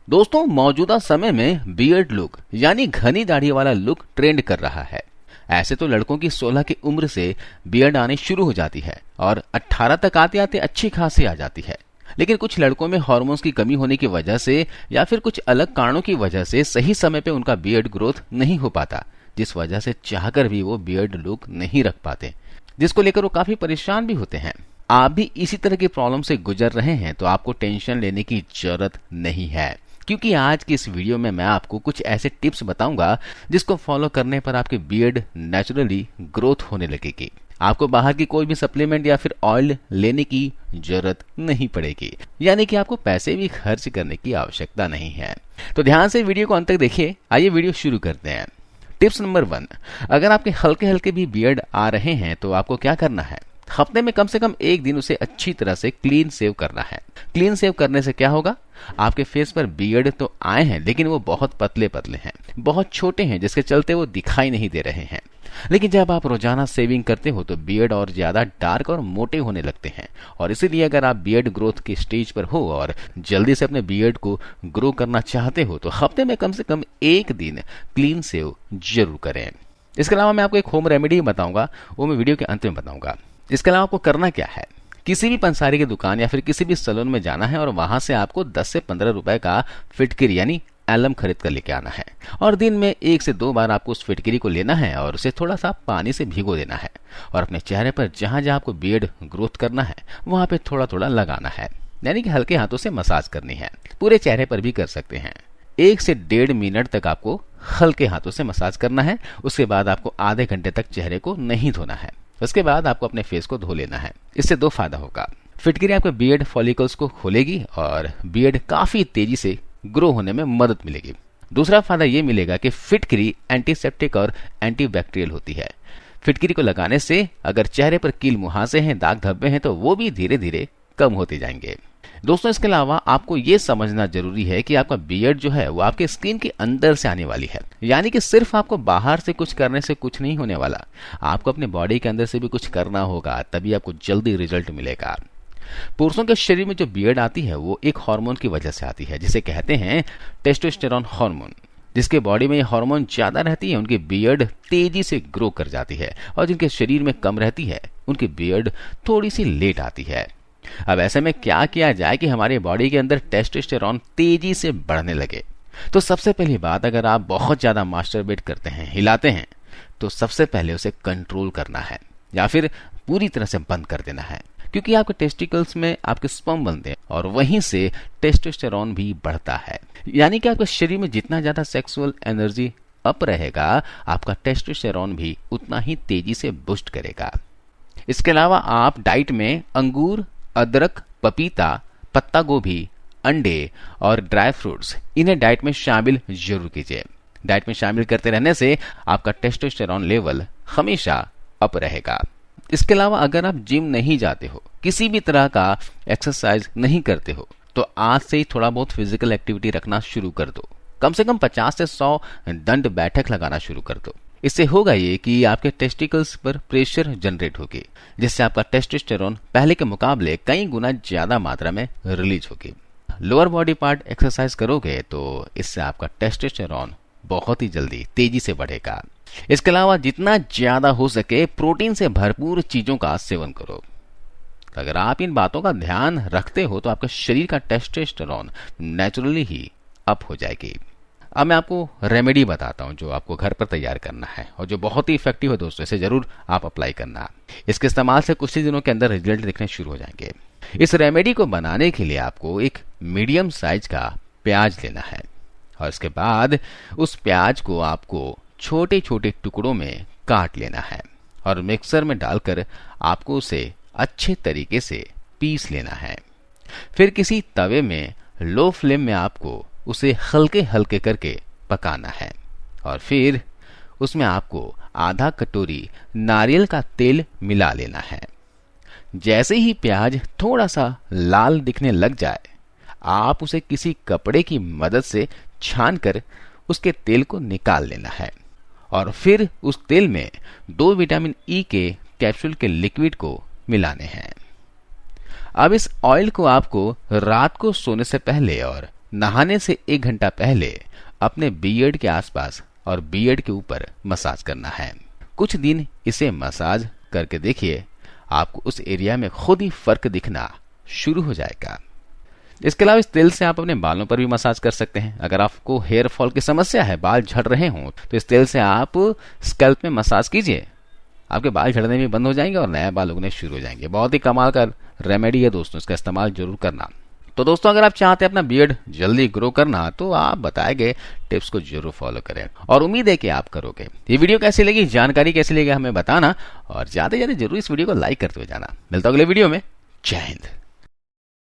दोस्तों, मौजूदा समय में बियर्ड लुक यानी घनी दाढ़ी वाला लुक ट्रेंड कर रहा है। ऐसे तो लड़कों की 16 की उम्र से बियर्ड आने शुरू हो जाती है और 18 तक आते आते अच्छी खासी आ जाती है। लेकिन कुछ लड़कों में हार्मोन्स की कमी होने की वजह से या फिर कुछ अलग कारणों की वजह से सही समय पे उनका बियर्ड ग्रोथ नहीं हो पाता, जिस वजह से चाहकर भी वो बियर्ड लुक नहीं रख पाते, जिसको लेकर वो काफी परेशान भी होते हैं। आप भी इसी तरह की प्रॉब्लम से गुजर रहे हैं तो आपको टेंशन लेने की जरूरत नहीं है, क्योंकि आज की इस वीडियो में मैं आपको कुछ ऐसे टिप्स बताऊंगा जिसको फॉलो करने पर आपके बियर्ड नेचुरली ग्रोथ होने लगेगी। आपको बाहर की कोई भी सप्लीमेंट या फिर ऑयल लेने की जरूरत नहीं पड़ेगी, यानी कि आपको पैसे भी खर्च करने की आवश्यकता नहीं है। तो ध्यान से वीडियो को अंत तक देखिए। आइए वीडियो शुरू करते हैं। टिप्स नंबर 1, अगर आपके हल्के हल्के भी बियर्ड आ रहे हैं तो आपको क्या करना है, हफ्ते में कम से कम एक दिन उसे अच्छी तरह से क्लीन सेव करना है। क्लीन सेव करने से क्या होगा, आपके फेस पर बियर्ड तो आए हैं लेकिन वो बहुत पतले पतले हैं, बहुत छोटे हैं, जिसके चलते वो दिखाई नहीं दे रहे हैं। लेकिन जब आप रोजाना सेविंग करते हो तो बियर्ड और ज्यादा डार्क और मोटे होने लगते हैं, और इसीलिए अगर आप बियर्ड ग्रोथ के स्टेज पर हो और जल्दी से अपने बियर्ड को ग्रो करना चाहते हो तो हफ्ते में कम से कम एक दिन क्लीन सेव जरूर करें। इसके अलावा मैं आपको एक होम रेमेडी बताऊंगा, वो मैं वीडियो के अंत में बताऊंगा। इसके अलावा आपको करना क्या है, किसी भी पंसारी की दुकान या फिर किसी भी सैलून में जाना है और वहां से आपको 10 से 15 रुपए का फिटकिरी यानी एलम खरीद कर लेके आना है, और दिन में 1 से 2 बार आपको उस फिटकिरी को लेना है और उसे थोड़ा सा पानी से भिगो देना है, और अपने चेहरे पर जहां जहां आपको बियर्ड ग्रोथ करना है वहां पे थोड़ा थोड़ा लगाना है, यानी कि हल्के हाथों से मसाज करनी है। पूरे चेहरे पर भी कर सकते हैं। 1 से 1.5 मिनट तक आपको हल्के हाथों से मसाज करना है। उसके बाद आपको आधे घंटे तक चेहरे को नहीं धोना है। उसके बाद आपको अपने फेस को धो लेना है। इससे 2 फायदा होगा। फिटकिरी आपके बियर्ड फॉलिकल्स को खोलेगी और बियर्ड काफी तेजी से ग्रो होने में मदद मिलेगी। दूसरा फायदा ये मिलेगा कि फिटकिरी एंटीसेप्टिक और एंटीबैक्टीरियल होती है। फिटकिरी को लगाने से अगर चेहरे पर कील मुहासे हैं, दाग धब्बे हैं, तो वो भी धीरे धीरे कम होते जाएंगे। दोस्तों, इसके अलावा आपको ये समझना जरूरी है कि आपका बियर्ड जो है वो आपके स्किन के अंदर से आने वाली है, यानी कि सिर्फ आपको बाहर से कुछ करने से कुछ नहीं होने वाला, आपको अपने बॉडी के अंदर से भी कुछ करना होगा, तभी आपको जल्दी रिजल्ट मिलेगा। पुरुषों के शरीर में जो बियर्ड आती है वो एक हार्मोन की वजह से आती है, जिसे कहते हैं टेस्टोस्टेरोन हार्मोन। जिसके बॉडी में ये हार्मोन ज्यादा रहती है उनकी बियर्ड तेजी से ग्रो कर जाती है, और जिनके शरीर में कम रहती है उनकी बियर्ड थोड़ी सी लेट आती है। अब ऐसे में क्या किया जाए कि हमारी बॉडी के अंदर टेस्टोस्टेरोन तेजी से बढ़ने लगे। तो सबसे पहली बात, अगर आप बहुत ज्यादा मास्टरबेट करते हैं, हिलाते हैं, तो सबसे पहले उसे कंट्रोल करना है या फिर पूरी तरह से बंद कर देना है, क्योंकि आपके टेस्टिकल्स में आपके स्पर्म बनते हैं और वहीं से टेस्टोस्टेरोन भी बढ़ता है, यानी कि आपके शरीर में जितना ज्यादा सेक्सुअल एनर्जी अप रहेगा, आपका टेस्टोस्टेरोन भी उतना ही तेजी से बूस्ट करेगा। इसके अलावा आप डाइट में अंगूर, अदरक, पपीता, पत्ता गोभी, अंडे और ड्राई फ्रूट्स, इन्हें डाइट में शामिल जरूर कीजिए। डाइट में शामिल करते रहने से आपका टेस्टोस्टेरोन लेवल हमेशा अप रहेगा। इसके अलावा अगर आप जिम नहीं जाते हो, किसी भी तरह का एक्सरसाइज नहीं करते हो, तो आज से ही थोड़ा बहुत फिजिकल एक्टिविटी रखना शुरू कर दो। कम से कम 50 से 100 दंड बैठक लगाना शुरू कर दो। इससे होगा ये कि आपके टेस्टिकल्स पर प्रेशर जनरेट होगी, जिससे आपका टेस्टोस्टेरोन पहले के मुकाबले कई गुना ज्यादा मात्रा में रिलीज होगी। लोअर बॉडी पार्ट एक्सरसाइज करोगे तो इससे आपका टेस्टोस्टेरोन बहुत ही जल्दी तेजी से बढ़ेगा। इसके अलावा जितना ज्यादा हो सके प्रोटीन से भरपूर चीजों का सेवन करो। अगर आप इन बातों का ध्यान रखते हो तो आपके शरीर का टेस्टोस्टेरोन नेचुरली ही अप हो जाएगी। अब मैं आपको रेमेडी बताता हूं जो आपको घर पर तैयार करना है और जो बहुत ही इफेक्टिव है। दोस्तों, इसे जरूर आप अप्लाई करना। इसके इस्तेमाल से कुछ ही दिनों के अंदर रिजल्ट दिखने शुरू हो जाएंगे। इस रेमेडी को बनाने के लिए आपको एक मीडियम साइज का प्याज लेना है, और इसके बाद उस प्याज को आपको छोटे छोटे टुकड़ों में काट लेना है, और मिक्सर में डालकर आपको उसे अच्छे तरीके से पीस लेना है। फिर किसी तवे में लो फ्लेम में आपको उसे हल्के हल्के करके पकाना है, और फिर उसमें आपको आधा कटोरी नारियल का तेल मिला लेना है। जैसे ही प्याज थोड़ा सा लाल दिखने लग जाए, आप उसे किसी कपड़े की मदद से छानकर उसके तेल को निकाल लेना है, और फिर उस तेल में 2 विटामिन ई के कैप्सूल के लिक्विड को मिलाने हैं। अब इस ऑयल को आपको रात को सोने से पहले और नहाने से 1 घंटा पहले अपने बियर्ड के आसपास और बियर्ड के ऊपर मसाज करना है। कुछ दिन इसे मसाज करके देखिए, आपको उस एरिया में खुद ही फर्क दिखना शुरू हो जाएगा। इसके अलावा इस तेल से आप अपने बालों पर भी मसाज कर सकते हैं। अगर आपको हेयर फॉल की समस्या है, बाल झड़ रहे हों, तो इस तेल से आप स्कैल्प में मसाज कीजिए, आपके बाल झड़ने भी बंद हो जाएंगे और नया बाल उगने शुरू हो जाएंगे। बहुत ही कमाल का रेमेडी है दोस्तों, इसका इस्तेमाल जरूर करना। तो दोस्तों, अगर आप चाहते हैं अपना बियर्ड जल्दी ग्रो करना, तो आप बताए गए टिप्स को जरूर फॉलो करें और उम्मीद है कि आप करोगे। ये वीडियो कैसी लगी, जानकारी कैसी लगी, हमें बताना और ज्यादा से ज्यादा जरूर इस वीडियो को लाइक करते हुए जाना। मिलता हूं अगले वीडियो में। जय हिंद।